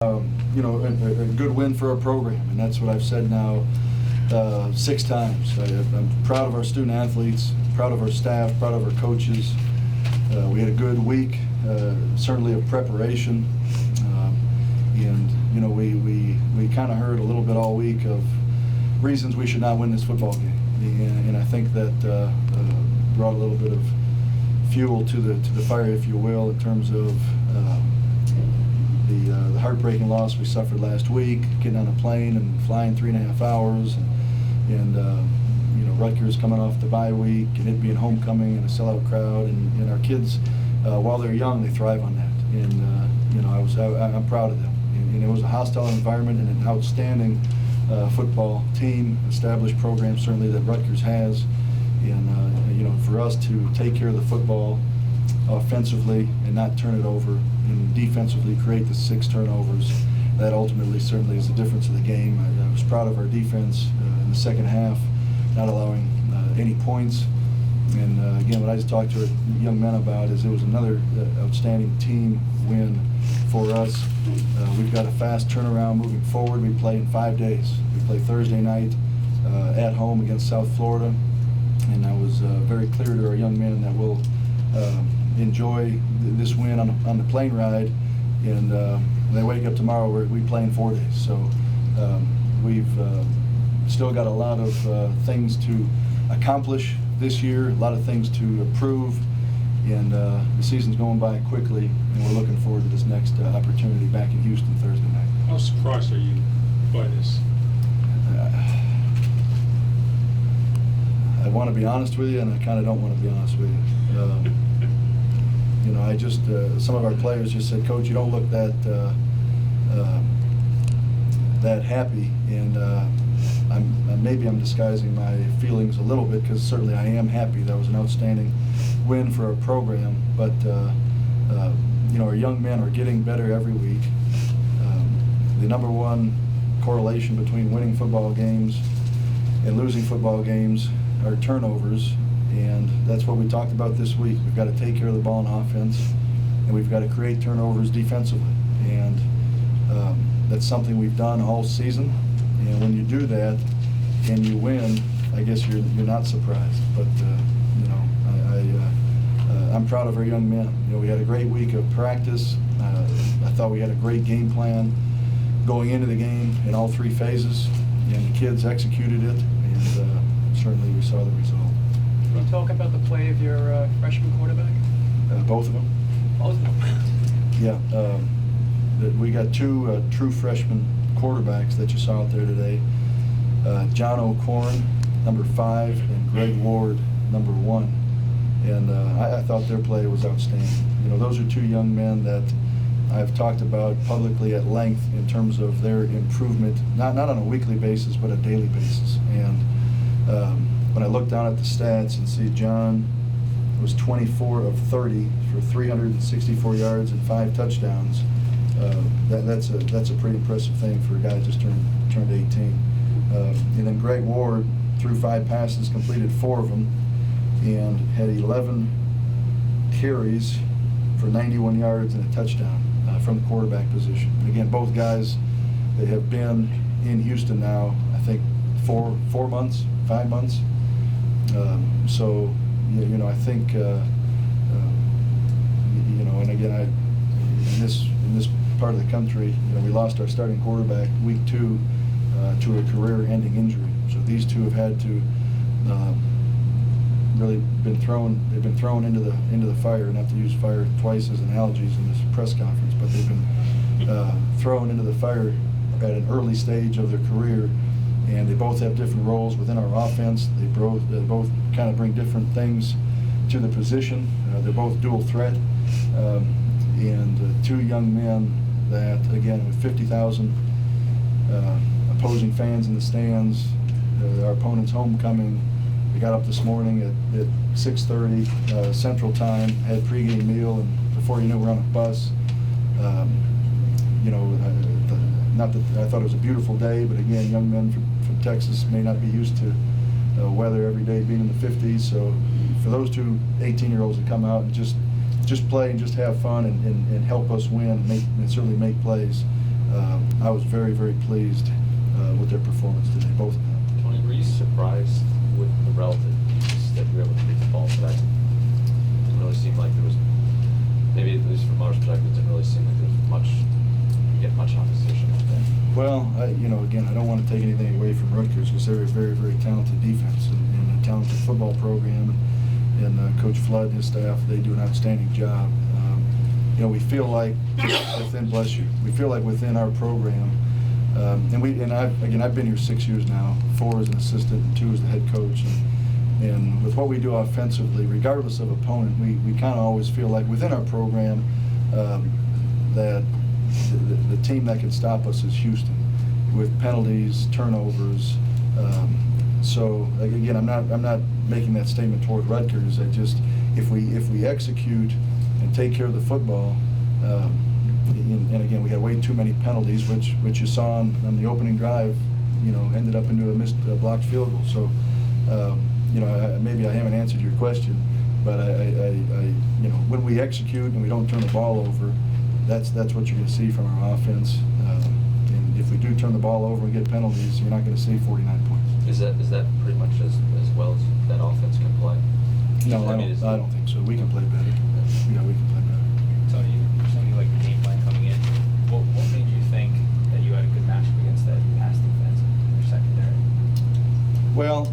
A good win for our program, and that's what I've said now 6 times. I'm proud of our student athletes, proud of our staff, proud of our coaches. We had a good week, certainly of preparation, and we kind of heard a little bit all week of reasons we should not win this football game, and I think that brought a little bit of fuel to the fire, if you will, in terms of the heartbreaking loss we suffered last week, getting on a plane and flying 3.5 hours, and Rutgers coming off the bye week, and it being homecoming and a sellout crowd, and our kids, while they're young, they thrive on that, and I'm proud of them. And it was a hostile environment and an outstanding football team, established program certainly that Rutgers has, and for us to take care of the football offensively and not turn it over, and defensively create the 6 turnovers, that ultimately certainly is the difference of the game. I was proud of our defense in the second half, not allowing any points. And again, what I just talked to our young men about is it was another outstanding team win for us. We've got a fast turnaround moving forward. We play in 5 days. We play Thursday night at home against South Florida, and I was very clear to our young men that we'll enjoy this win on the plane ride, and they wake up tomorrow, we play in 4 days. So we've still got a lot of things to accomplish this year, a lot of things to improve, and the season's going by quickly, and we're looking forward to this next opportunity back in Houston Thursday night. How surprised are you by this? I want to be honest with you, and I kind of don't want to be honest with you. I just, some of our players just said, "Coach, you don't look that happy," and maybe I'm disguising my feelings a little bit, because certainly I am happy. That was an outstanding win for our program, but our young men are getting better every week. The number one correlation between winning football games and losing football games are turnovers. And that's what we talked about this week. We've got to take care of the ball on offense, and we've got to create turnovers defensively. And that's something we've done all season. And when you do that and you win, I guess you're not surprised. But I'm proud of our young men. We had a great week of practice. I thought we had a great game plan going into the game in all 3 phases, and the kids executed it, and certainly we saw the result. Can you talk about the play of your freshman quarterback? Both of them. Both of them? Yeah. We got 2 true freshman quarterbacks that you saw out there today. John O'Corn, number 5, and Greg Ward, number 1. And I thought their play was outstanding. Those are 2 young men that I've talked about publicly at length in terms of their improvement, not on a weekly basis, but a daily basis. And when I look down at the stats and see John was 24 of 30 for 364 yards and 5 touchdowns, that's a pretty impressive thing for a guy that just turned 18. And then Greg Ward threw 5 passes, completed 4 of them, and had 11 carries for 91 yards and a touchdown from the quarterback position. And again, both guys, they have been in Houston now, I think 4 months, 5 months. So, I think, and again, in this part of the country, we lost our starting quarterback week 2 to a career-ending injury. So these 2 have had to really been thrown into the fire, not to use fire twice as analogies in this press conference, but they've been thrown into the fire at an early stage of their career. And they both have different roles within our offense. They both kind of bring different things to the position. They're both dual threat. And 2 young men that, again, with 50,000 opposing fans in the stands, our opponent's homecoming, we got up this morning at 6:30 Central Time, had pregame meal, and before you know, we're on a bus. Not that I thought it was a beautiful day, but again, young men from Texas may not be used to weather every day being in the 50s. So for those 2 18-year-olds that come out and just play and just have fun and help us win and certainly make plays, I was very, very pleased with their performance today, both of them. Tony, were you surprised with the relative ease that you were able to kick the ball today? It didn't really seem like there was, maybe at least from our perspective, it didn't really seem like there was much opposition out there. Well, again, I don't want to take anything away from Rutgers because they're a very, very talented defense and a talented football program. And Coach Flood and his staff, they do an outstanding job. We feel like we feel like within our program, I've been here 6 years now, 4 as an assistant and 2 as the head coach. And with what we do offensively, regardless of opponent, we kind of always feel like within our program that the team that can stop us is Houston, with penalties, turnovers. So again, I'm not making that statement toward Rutgers. If we execute and take care of the football, and again, we had way too many penalties, which you saw on the opening drive, ended up into a missed blocked field goal. So, maybe I haven't answered your question, but when we execute and we don't turn the ball over, that's what you're going to see from our offense. And if we do turn the ball over and get penalties, you're not going to see 49 points. Is that pretty much as well as that offense can play? No, I don't think so. We can play better. Yeah, we can play better. Tony, you saying you like the game plan coming in. What made you think that you had a good matchup against that pass defense in your secondary? Well,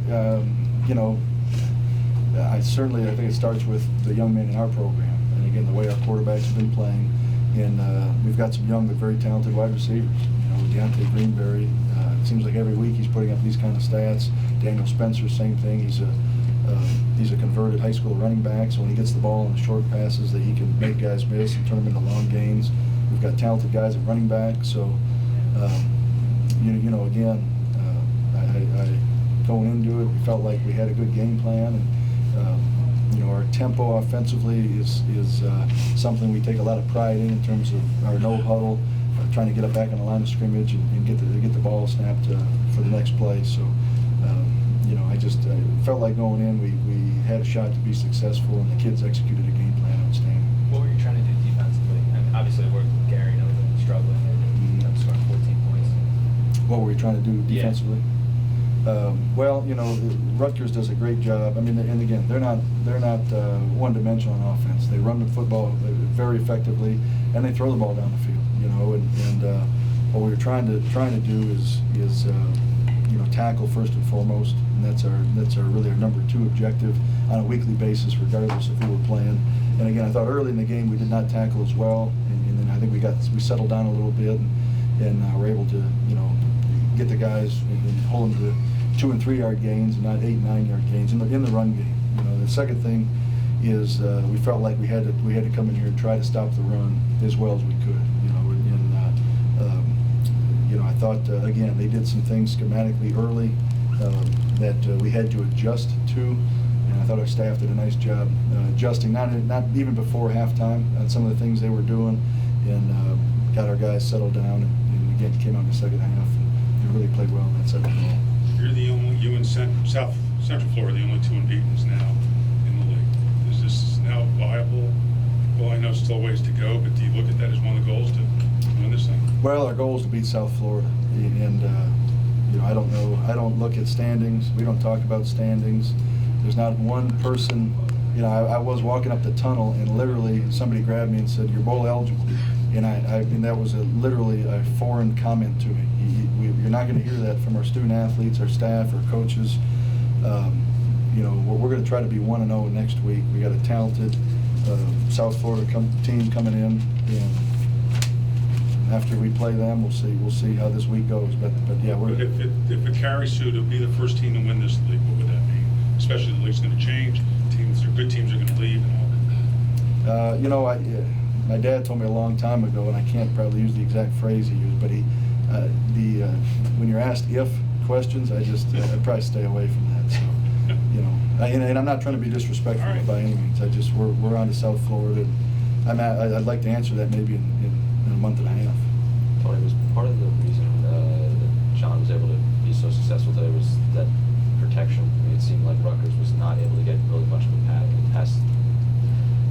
I think it starts with the young men in our program, and again, the way our quarterbacks have been playing. And we've got some young but very talented wide receivers. Deontay Greenberry, it seems like every week he's putting up these kind of stats. Daniel Spencer, same thing. He's a converted high school running back, so when he gets the ball in the short passes, that he can make guys miss and turn them into long gains. We've got talented guys at running back, so again, going into it, we felt like we had a good game plan, and our tempo offensively is something we take a lot of pride in terms of our no huddle, trying to get up back on the line of scrimmage and get the ball snapped for the next play. So, I felt like going in, we had a shot to be successful, and the kids executed a game plan outstanding. What were you trying to do defensively? And obviously, we're Gary knows that struggling and scoring 14 points. What were we trying to do defensively? Yeah. Rutgers does a great job. And again, they're not one-dimensional on offense. They run the football very effectively, and they throw the ball down the field. What we were trying to do is tackle first and foremost, and that's our really our number 2 objective on a weekly basis, regardless of who we're playing. And again, I thought early in the game we did not tackle as well, and then I think we settled down a little bit, and were able to get the guys and hold them to 2 and 3 yard gains and not 8 and 9 yard gains in the run game. The second thing is we felt like we had to come in here and try to stop the run as well as we could. I thought again they did some things schematically early that we had to adjust to, and I thought our staff did a nice job adjusting, not even before halftime on some of the things they were doing, and got our guys settled down, and again came out in the second half and really played well in that second half. You in Central Florida, the only 2 unbeaten now in the league. Is this now viable? Well, I know it's still ways to go, but do you look at that as one of the goals to win this thing? Well, our goal is to beat South Florida, and I don't know. I don't look at standings. We don't talk about standings. There's not one person. I was walking up the tunnel, and literally somebody grabbed me and said, "You're bowl eligible," and that was literally a foreign comment to me. You're not going to hear that from our student athletes, our staff, our coaches. We're going to try to be 1-0 next week. We got a talented South Florida team coming in, and after we play them, we'll see how this week goes. But yeah, But if it carries through to be the first team to win this league, what would that mean? Especially the league's going to change. Good teams are going to leave and all that. My dad told me a long time ago, and I can't probably use the exact phrase he used, but when you're asked if questions, I'd probably stay away from that. So, and I'm not trying to be disrespectful by any means. We're on to South Florida. I'd like to answer that maybe in a month and a half. Tony, was part of the reason that John was able to be so successful today was that protection. It seemed like Rutgers was not able to get really much of a pass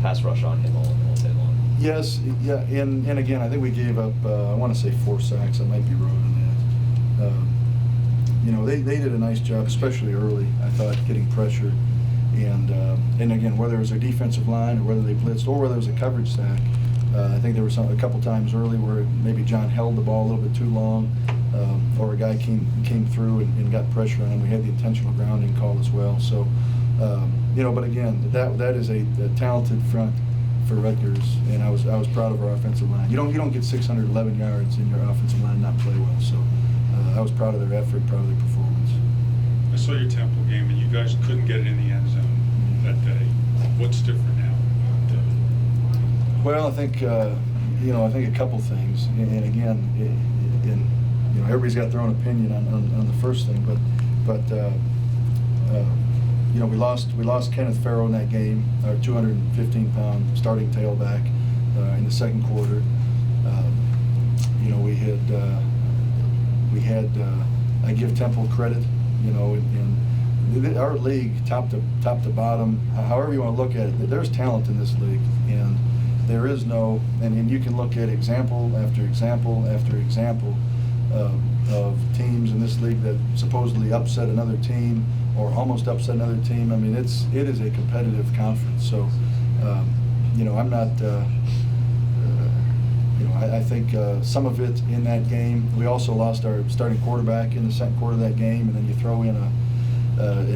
pass rush on him all day long. Yes, yeah, and again, I think we gave up, I want to say 4 sacks. I might be wrong on that. You know, they did a nice job, especially early, I thought, getting pressure. And again, whether it was their defensive line or whether they blitzed or whether it was a coverage sack, I think there were a couple times early where maybe John held the ball a little bit too long, or a guy came through and got pressure on him. We had the intentional grounding call as well. So, you know, but again, that is a talented front for Rutgers, and I was proud of our offensive line. You don't get 611 yards in your offensive line and not play well. So I was proud of their effort, proud of their performance. I saw your Temple game, and you guys couldn't get it in the end zone that day. What's different now? Well, I think you know, I think a couple things, and again, you know, everybody's got their own opinion on the first thing, but you know, we lost Kenneth Farrow in that game, our 215-pound starting tailback, in the second quarter. You know, we had I give Temple credit, you know, in our league, top to bottom, however you want to look at it, there's talent in this league, and there is no, and you can look at example after example after example of teams in this league that supposedly upset another team or almost upset another team. I mean, it is a competitive conference. So, you know, I'm not, you know, I think some of it in that game. We also lost our starting quarterback in the second quarter of that game, and then you throw in an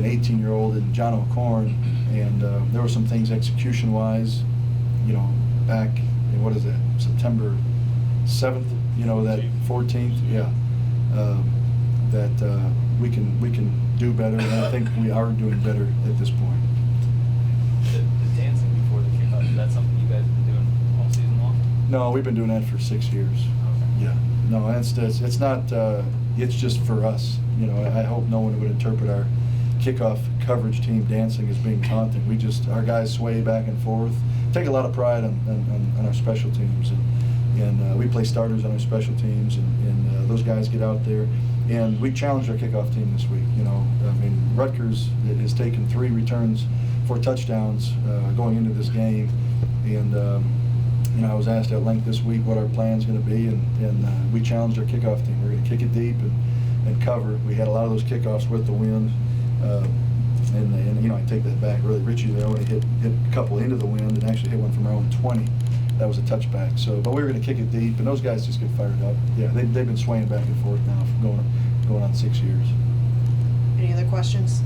18-year-old in John O'Corn, and there were some things execution-wise, you know, back in, what is that, September 7th, you know, that 14th, yeah, that we can do better, and I think we are doing better at this point. The dancing before the kickoff, is that something you guys have been doing all season long? No, we've been doing that for 6 years. Okay. Yeah, no, it's not, it's just for us, you know. I hope no one would interpret our kickoff coverage team dancing as being taunting. Our guys sway back and forth. Take a lot of pride on our special teams, and we play starters on our special teams, and those guys get out there, and we challenged our kickoff team this week. You know, I mean, Rutgers has taken 3 returns for touchdowns going into this game, and you know, I was asked at length this week what our plan's going to be, and we challenged our kickoff team. We're going to kick it deep and cover. We had a lot of those kickoffs with the wind. And you know, I take that back. Really, Richie there only hit a couple into the wind and actually hit one from our own 20. That was a touchback. So, but we were going to kick it deep, and those guys just get fired up. Yeah, they've been swaying back and forth now for going on 6 years. Any other questions?